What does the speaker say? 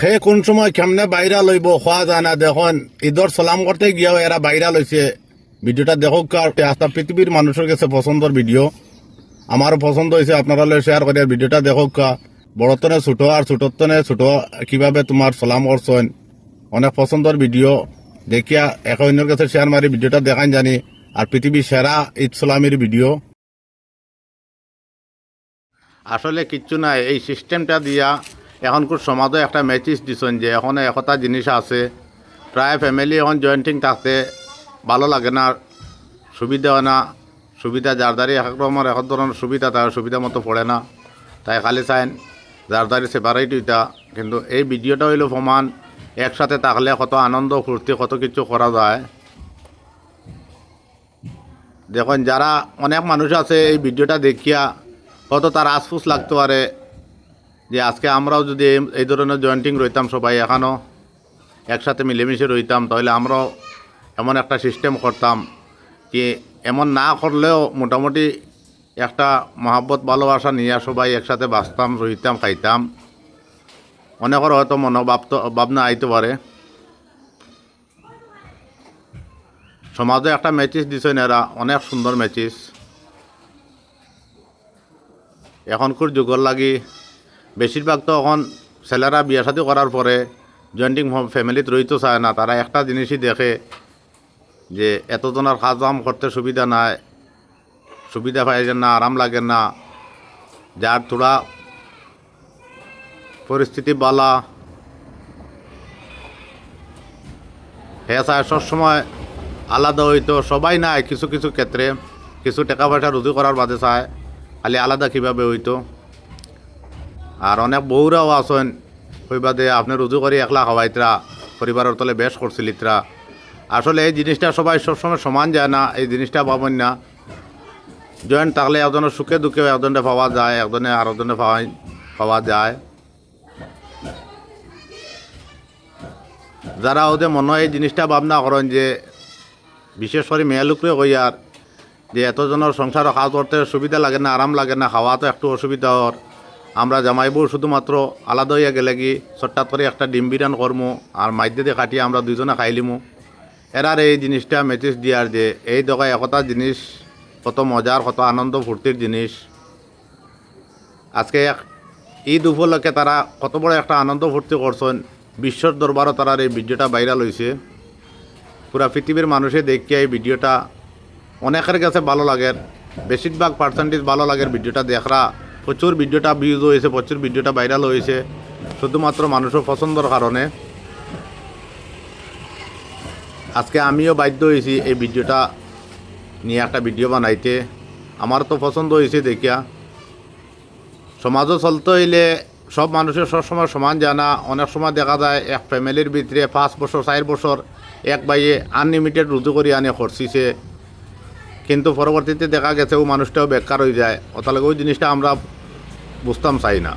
সে কোন সময় কেমনে বাইরা লইব খোয়া যায় না। দেখুন ঈদর সালাম করতে গিয়েও এরা বাইরা লইছে। ভিডিওটা দেখো আস্তা পৃথিবীর মানুষের কাছে পছন্দের ভিডিও, আমারও পছন্দ হয়েছে, আপনারা শেয়ার করে ভিডিওটা দেখো। বড়তনে ছোট আর ছোটতনে ছোট কিভাবে তোমার সালাম করছেন, অনেক পছন্দের ভিডিও দেখিয়া এক অন্যের কাছে শেয়ার মারি ভিডিওটা দেখান জানি। আর পৃথিবীর সেরা ঈদ সালামের ভিডিও। আসলে কিচ্ছু নাই, এই সিস্টেমটা দিয়া এখনকার সমাজে একটা মেসেজ দিছেন যে এখন একটা জিনিস আছে, প্রায় ফ্যামিলি এখন জয়েন্টিং থাকতে ভালো লাগে না, সুবিধা হয় না। সুবিধা যার দ্বারি এক রকমের এক ধরনের সুবিধা, তার সুবিধা মতো পড়ে না, তাই খালি চাইন যার দ্বারি সেপারেট হইতা। কিন্তু এই ভিডিওটা হইল প্রমাণ, একসাথে থাকলে কত আনন্দ ফুর্তি কত কিছু করা যায়। দেখুন যারা অনেক মানুষ আছে এই ভিডিওটা দেখিয়া কত তার আশফুস লাগতে পারে যে আজকে আমরাও যদি এই ধরনের জয়েন্টিং রইতাম, সবাই এখানেও একসাথে মিলেমিশে রইতাম, তাহলে আমরাও এমন একটা সিস্টেম করতাম কি এমন না করলেও মোটামুটি একটা মহাব্বত ভালোবাসা নিয়ে সবাই একসাথে বাঁচতাম, রইতাম, খাইতাম। অনেকের হয়তো ভাবনা আইতে পারে। সমাজে একটা মেসেজ দিছেন এরা, অনেক সুন্দর মেসেজ। এখনকার যুগের লাগি বেশিরভাগ তো এখন ছেলেরা বিয়া শাদী করার পরে জয়েন্টিং ফ্যামিলিত রইতে চায় না। তারা একটা জিনিসই দেখে যে এতজনের কাজ কাম করতে সুবিধা নাই, সুবিধা পাই না, আরাম লাগে না। যার থোড়া পরিস্থিতি বালা হে চায় সবসময় আলাদা হইতো, সবাই নাই, কিছু কিছু ক্ষেত্রে কিছু টাকা পয়সা রুজি করার বাদে চায় খালি আলাদা কীভাবে হইতো। আর অনেক বউরাও আছেন ওই বাদে আপনি রুজু করি একলা খাওয়াইতরা, পরিবারের তলে বেশ করছিলিতরা। আসলে এই জিনিসটা সবাই সবসময় সমান যায় না, এই জিনিসটা পাবেন না। জয়েন্ট থাকলে একজনের সুখে দুঃখে একজনে পাওয়া যায়, একজনে আরেকজনে পাওয়া যায়। যারা ওদের মনে হয় এই জিনিসটা ভাবনা করেন যে বিশেষ করে মেয়ে লোকরে কইয়ার যে এতজনের সংসারও কাজ করতে সুবিধা লাগে না, আরাম লাগে না, খাওয়া তো একটু অসুবিধা হর। আমরা জামাইবউ শুধুমাত্র আলাদা হইয়া গেলে কি চট্টাত করে একটা ডিম বিরান করমু আর মাইদ্যে দিয়ে কাটিয়ে আমরা দুজনে খাইলিমু। এরার এই জিনিসটা মেসেজ দিয়ার যে এই দোকায় একতা জিনিস কত মজার, কত আনন্দ ফুর্তির জিনিস। আজকে ঈদ উপলক্ষে তারা কত বড় একটা আনন্দ ফুর্তি করছেন। বিশ্বর দরবারও তারার এই ভিডিওটা ভাইরাল হয়েছে। পুরা পৃথিবীর মানুষে দেখিয়ে এই ভিডিওটা অনেকের কাছে ভালো লাগে, বেশিরভাগ পার্সেন্টেজ ভালো লাগে ভিডিওটা দেখরা। প্রচুর ভিডিওটা ভিউজ হয়েছে, প্রচুর ভিডিওটা ভাইরাল হয়েছে শুধুমাত্র মানুষের পছন্দের কারণে। আজকে আমিও বাধ্য হয়েছি এই ভিডিওটা নিয়ে একটা ভিডিও বানাইতে। আমার তো পছন্দ হয়েছে দেখিয়া। সমাজও চলতে হইলে সব মানুষের সবসময় সমান জানা। অনেক সময় দেখা যায় এক ফ্যামিলির ভিতরে 5 বছর 4 বছর এক ভাইয়ে আনলিমিটেড রুজু করে আনে খরচিছে, কিন্তু পরবর্তীতে দেখা গেছে ও মানুষটাও বেকার হয়ে যায়। অতালে ওই জিনিসটা আমরা বুঝতাম চাই না।